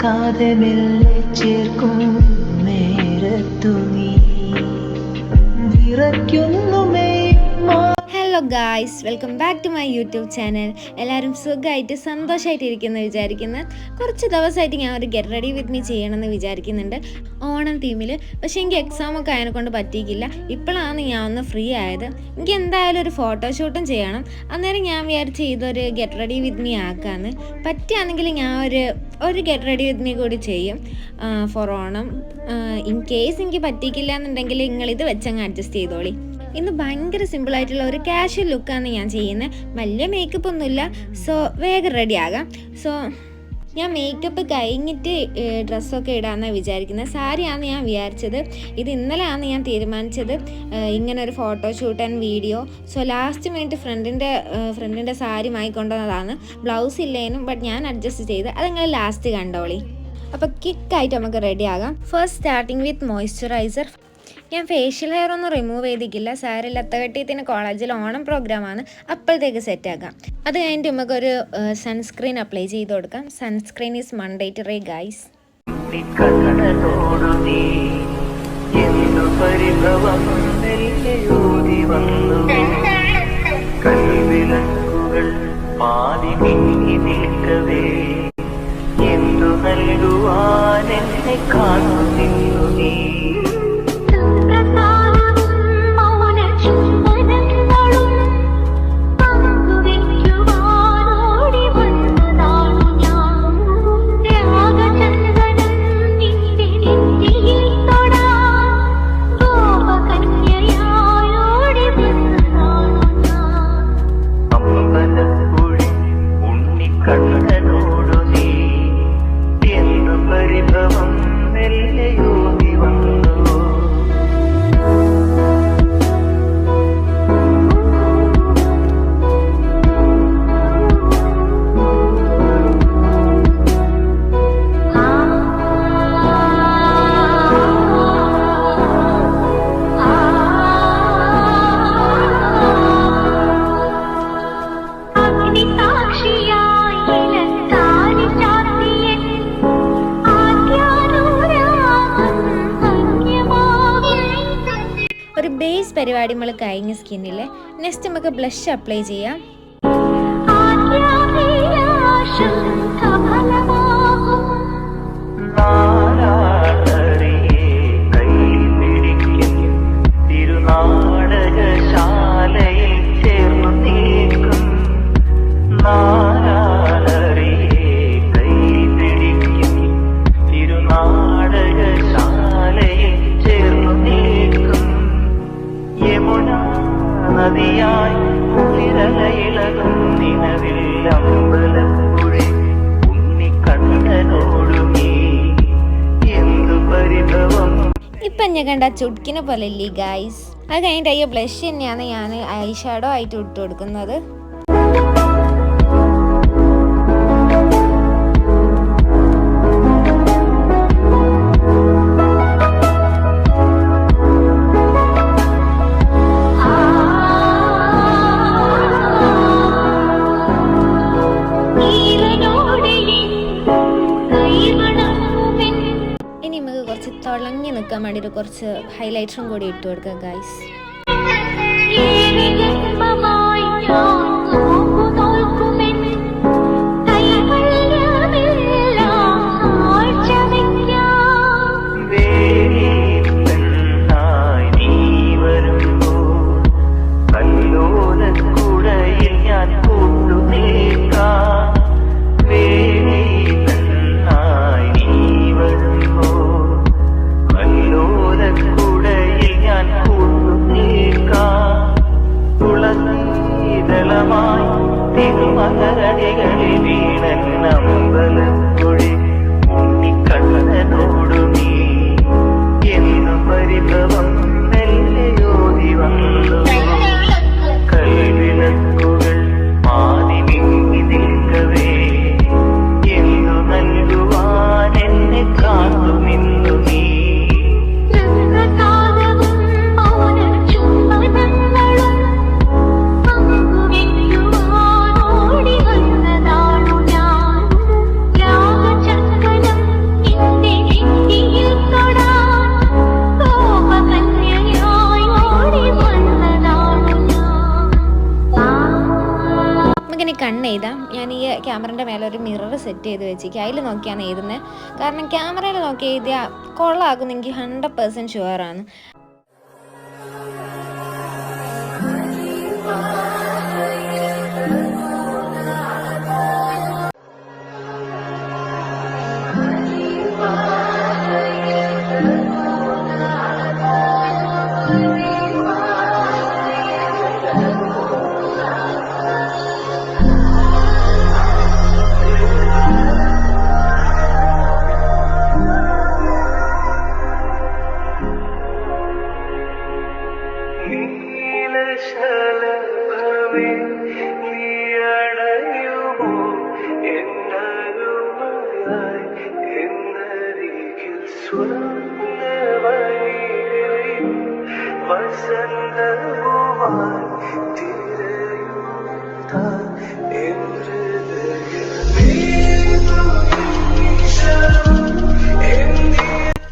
മറക്കാതെ മെല്ലെ ചേർക്കും നേരത്തു നീ വിറയ്ക്കുന്നു hello guys, welcome back to my YouTube channel. എല്ലാവരും സുഖമായിട്ട് സന്തോഷമായിട്ടിരിക്കുന്നു വിചാരിക്കുന്നു. കുറച്ച് ദിവസമായിട്ട് ഞാൻ ഒരു ഗെറ്റ് റെഡി വിത്ത് മീ ചെയ്യണമെന്ന് വിചാരിക്കുന്നുണ്ട്, ഓണം തീമിൽ. പക്ഷേ എനിക്ക് എക്സാമൊക്കെ അതിനെക്കൊണ്ട് പറ്റിയിട്ടില്ല. ഇപ്പോഴാണ് ഞാൻ ഒന്ന് ഫ്രീ ആയത്. എനിക്ക് എന്തായാലും ഒരു ഫോട്ടോഷൂട്ടും ചെയ്യണം. അന്നേരം ഞാൻ വിചാരിച്ച് ഇതൊരു ഗെറ്റ് റെഡി വിത്ത് മീ ആക്കാമെന്ന്. പറ്റുകയാണെങ്കിൽ ഞാൻ ഒരു ഗെറ്റ് റെഡി വിത്ത് മീ കൂടി ചെയ്യും ഫോർ ഓണം. ഇൻ കേസ് എനിക്ക് പറ്റിയിട്ടില്ല എന്നുണ്ടെങ്കിൽ നിങ്ങളിത് വെച്ചങ്ങ് അഡ്ജസ്റ്റ് ചെയ്തോളി. ഇന്ന് ഭയങ്കര സിമ്പിളായിട്ടുള്ള ഒരു കാഷ്വൽ ലുക്കാണ് ഞാൻ ചെയ്യുന്നത്. വലിയ മേക്കപ്പ് ഒന്നുമില്ല, സോ വേഗം റെഡി ആകാം. സോ ഞാൻ മേക്കപ്പ് കഴിഞ്ഞിട്ട് ഡ്രസ്സൊക്കെ ഇടാമെന്നാണ് വിചാരിക്കുന്നത്. സാരിയാണ് ഞാൻ വിചാരിച്ചത്. ഇത് ഇന്നലെയാണ് ഞാൻ തീരുമാനിച്ചത് ഇങ്ങനെ ഒരു photoshoot and video. So last minute ഫ്രണ്ടിൻ്റെ സാരി വാങ്ങിക്കൊണ്ടുവന്നതാണ്. ബ്ലൗസ് ഇല്ലേനും, ബട്ട് ഞാൻ അഡ്ജസ്റ്റ് ചെയ്ത് അത് നിങ്ങൾ ലാസ്റ്റ് കണ്ടോളി. അപ്പോൾ ക്വിക്കായിട്ട് നമുക്ക് റെഡി ആകാം. First starting with moisturiser. ഞാൻ ഫേഷ്യൽ ഹെയർ ഒന്നും റിമൂവ് ചെയ്തിട്ടില്ല. സാരില്ല, അത്തകട്ടിയത്തിന് കോളേജിൽ ഓണം പ്രോഗ്രാമാണ്, അപ്പോഴത്തേക്ക് സെറ്റാക്കാം. അത് കഴിഞ്ഞിട്ട് നമുക്കൊരു സൺസ്ക്രീൻ അപ്ലൈ ചെയ്ത് കൊടുക്കാം. Sunscreen is mandatory guys. ഒരു ബേസ് പരിപാടി നമ്മൾ കഴിഞ്ഞ സ്കിന്നിൽ. നെക്സ്റ്റ് നമുക്ക് ബ്ലഷ് അപ്ലൈ ചെയ്യാം. ഇപ്പം ഞാൻ കണ്ട ചുട്കിനെ പോലെ ഇല്ലേ ഗൈസ്. അത് കഴിഞ്ഞിട്ട് അയ്യോ ബ്ലഷ് തന്നെയാണ് ഞാൻ ഐ ഷാഡോ ആയിട്ട് ഇട്ട് കൊടുക്കുന്നത്. തിളങ്ങി നിൽക്കാൻ വേണ്ടിയിട്ട് കുറച്ച് ഹൈലൈറ്ററും കൂടി ഇട്ട് കൊടുക്കുക ഗൈസ്. തുളസീതളമാ കണ്ണെഴുതാം. ഞാൻ ഈ ക്യാമറൻ്റെ മേലെ ഒരു മിറർ സെറ്റ് ചെയ്ത് വെച്ചിരിക്കുക. അതിൽ നോക്കിയാണ് എഴുതുന്നത്. കാരണം ക്യാമറയിൽ നോക്കി എഴുതിയാൽ കൊള്ളാകും എനിക്ക് 100% ഷുവറാണ്.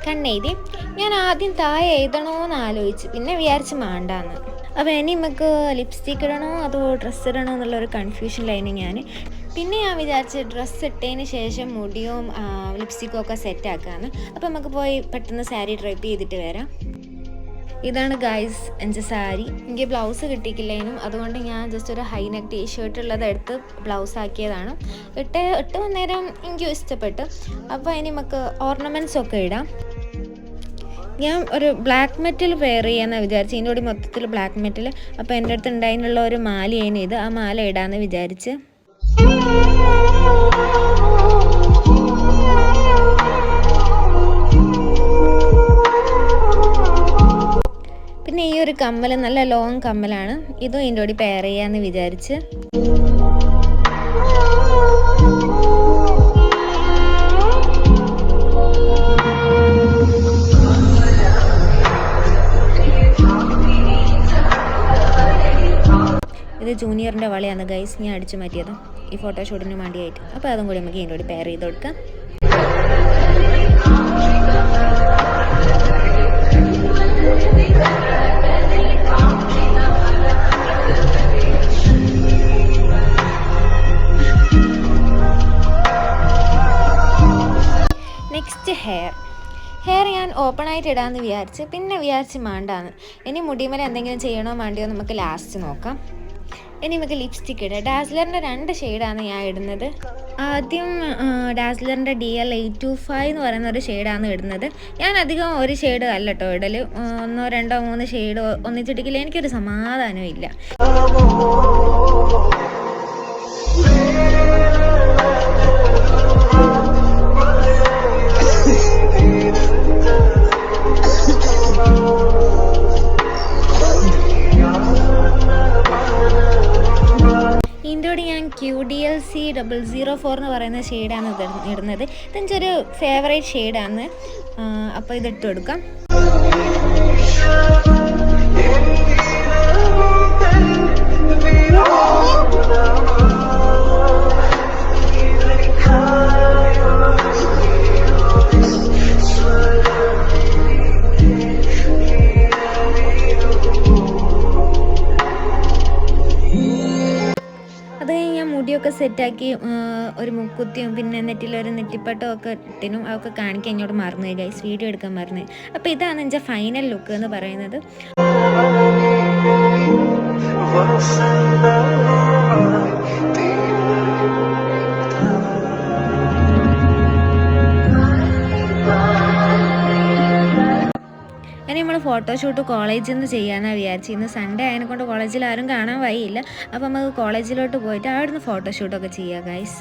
കണ്ണെഴുതി ഞാൻ ആദ്യം താഴെ എഴുതണോന്ന് ആലോചിച്ച്, പിന്നെ വിചാരിച്ച് മാണ്ടാന്ന്. അപ്പോൾ ഇനി നമുക്ക് ലിപ്സ്റ്റിക് ഇടണോ അതോ ഡ്രസ്സ് ഇടണോ എന്നുള്ളൊരു കൺഫ്യൂഷനിലായിരുന്നു ഞാൻ. പിന്നെ ഞാൻ വിചാരിച്ച് ഡ്രസ്സ് ഇട്ടതിന് ശേഷം മുടിയും ലിപ്സ്റ്റിക്കും ഒക്കെ സെറ്റാക്കാമെന്ന്. അപ്പോൾ നമുക്ക് പോയി പെട്ടെന്ന് സാരി ഡ്രൈപ്പ് ചെയ്തിട്ട് വരാം. ഇതാണ് ഗൈസ് എൻ്റെ സാരി. എനിക്ക് ബ്ലൗസ് കിട്ടിയിട്ടില്ലേനും, അതുകൊണ്ട് ഞാൻ ജസ്റ്റ് ഒരു ഹൈ നെക്ക് ടീഷർട്ട് ഉള്ളത് എടുത്ത് ബ്ലൗസ് ആക്കിയതാണ്. ഇട്ട് വന്നേരം എനിക്കും ഇഷ്ടപ്പെട്ടു. അപ്പോൾ ഇനി നമുക്ക് ഓർണമെൻറ്റ്സ് ഒക്കെ ഇടാം. ഞാൻ ഒരു ബ്ലാക്ക് മെറ്റൽ വെയർ ചെയ്യാമെന്ന് വിചാരിച്ചു. ഇതിൻ്റെ കൂടി മൊത്തത്തിൽ ബ്ലാക്ക് മെറ്റൽ. അപ്പോൾ എൻ്റെ അടുത്ത് ഉണ്ടായിരുന്നുള്ള ഒരു മാലയാണ് ഇത്. ആ മാല ഇടാമെന്ന് വിചാരിച്ച്. പിന്നെ ഈ ഒരു കമ്മൽ നല്ല ലോങ് കമ്മലാണ്. ഇതും ഇതിൻ്റെ കൂടി പെയർ ചെയ്യാമെന്ന് വിചാരിച്ച്. ഇത് ജൂനിയറിൻ്റെ വളയാണ് ഗൈസ്, ഞാൻ അടിച്ചു മാറ്റിയത് ഈ ഫോട്ടോഷൂട്ടിന് വേണ്ടിയായിട്ട്. അപ്പോൾ അതും കൂടി നമുക്ക് ഇതിൻ്റെ കൂടി പെയർ ചെയ്ത് കൊടുക്കാം. നെക്സ്റ്റ് ഹെയർ ഞാൻ ഓപ്പൺ ആയിട്ട് ഇടാമെന്ന് വിചാരിച്ച്, പിന്നെ വിചാരിച്ച് മാണ്ടാന്ന്. ഇനി മുടിമേൽ എന്തെങ്കിലും ചെയ്യണോ വേണ്ടിയോ നമുക്ക് ലാസ്റ്റ് നോക്കാം. ഇനി നമുക്ക് ലിപ്സ്റ്റിക് ഇടാം. ഡാസ്ലറിൻ്റെ 2 ഷെയ്ഡാണ് ഞാൻ ഇടുന്നത്. ആദ്യം ഡാസ്ലറിൻ്റെ DL825 എന്ന് പറയുന്ന ഒരു ഷെയ്ഡാണ് ഇടുന്നത്. ഞാൻ അധികം ഒരു ഷെയ്ഡ് അല്ല കേട്ടോ ഇടൽ. 1, 2, 3 ഷെയ്ഡ് ഒന്നിച്ചിട്ടില്ല, എനിക്കൊരു സമാധാനവും ഇല്ല. ഇതിൻ്റെ ഞാൻ QDLC004 എന്ന് പറയുന്ന ഷെയ്ഡാണ് ഇടുന്നത്. ഇതെൻ്റെ ഒരു ഫേവറേറ്റ് ഷെയ്ഡാണ്. അപ്പോൾ ഇതിട്ട് കൊടുക്കാം. മുടിയൊക്കെ സെറ്റാക്കി ഒരു മുക്കുത്തിയും പിന്നെ നെറ്റിലൊരു നെറ്റിപ്പട്ടവും ഒക്കെ ഇട്ടിനും അതൊക്കെ കാണിക്കാൻ എന്നോട് മറന്നു ഗൈസ്, വീഡിയോ എടുക്കാൻ മറന്നു. അപ്പോൾ ഇതാണ് എൻ്റെ ഫൈനൽ ലുക്ക് എന്ന് പറയുന്നത്. നമ്മൾ ഫോട്ടോഷൂട്ട് കോളേജിൽ നിന്ന് ചെയ്യാനാണ് വിചാരിച്ചു. ഇന്ന് സൺഡേ ആയതിനെക്കൊണ്ട് കോളേജിൽ ആരും കാണാൻ വഴിയില്ല. അപ്പോൾ നമുക്ക് കോളേജിലോട്ട് പോയിട്ട് അവിടുന്ന് ഫോട്ടോഷൂട്ടൊക്കെ ചെയ്യാം ഗൈസ്.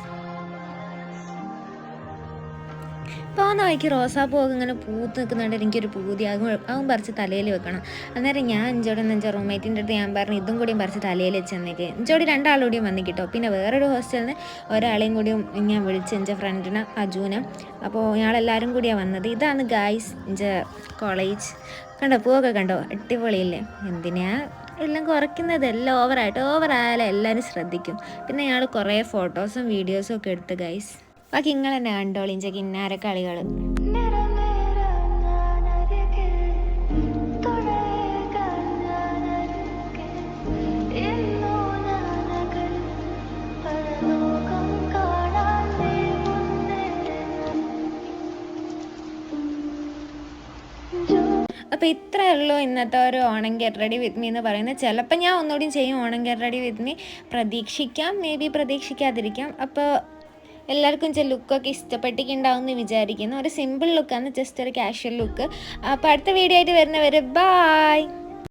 പോകുന്ന വഴിക്ക് റോസാപ്പൂവൊക്കെ ഇങ്ങനെ പൂത്ത് നിൽക്കുന്നുണ്ട്. എനിക്കൊരു പൂതി അതും പറിച്ച് തലയിൽ വെക്കണം. അന്നേരം ഞാൻ എൻ്റെ റൂംമേറ്റിൻ്റെ അടുത്ത് ഞാൻ പറഞ്ഞു ഇതും കൂടിയും പറിച്ച് തലയിൽ വെച്ച് തന്നേക്ക്. എഞ്ചോടി 2 ആളുകൂടിയും വന്നു കിട്ടോ. പിന്നെ വേറൊരു ഹോസ്റ്റലിൽ നിന്ന് ഒരാളെയും കൂടിയും ഞാൻ വിളിച്ച് എൻ്റെ ഫ്രണ്ടിനെ അജുനെ. അപ്പോൾ ഞങ്ങളെല്ലാവരും കൂടിയാണ് വന്നത്. ഇതാണ് ഗായ്സ് എൻ്റെ കോളേജ്. കണ്ടോ പൂവൊക്കെ കണ്ടോ, അടിപൊളിയില്ലേ. എന്തിനാ എല്ലാം കുറയ്ക്കുന്നത്, എല്ലാം ഓവറായാലും എല്ലാവരും ശ്രദ്ധിക്കും. പിന്നെ ഞങ്ങൾ കുറേ ഫോട്ടോസും വീഡിയോസും ഒക്കെ എടുത്ത് ഗൈസ്. ബാക്കി നിങ്ങൾ തന്നെ കണ്ടോളിഞ്ച കിന്നാര കളികൾ. അപ്പോൾ ഇത്രയേ ഉള്ളൂ ഇന്നത്തെ ഒരു Onam get ready with me എന്ന് പറയുന്നത്. ചിലപ്പോൾ ഞാൻ ഒന്നുകൂടി ചെയ്യും Onam get ready with me, പ്രതീക്ഷിക്കാം, മേ ബി പ്രതീക്ഷിക്കാതിരിക്കാം. അപ്പോൾ എല്ലാവർക്കും ലുക്കൊക്കെ ഇഷ്ടപ്പെട്ടിട്ടുണ്ടാവും എന്ന് വിചാരിക്കുന്നു. ഒരു സിമ്പിൾ ലുക്കാണ്, ജസ്റ്റ് ഒരു കാഷ്വൽ ലുക്ക്. അപ്പോൾ അടുത്ത വീഡിയോ ആയിട്ട് വരുന്നവരെ ബായ്.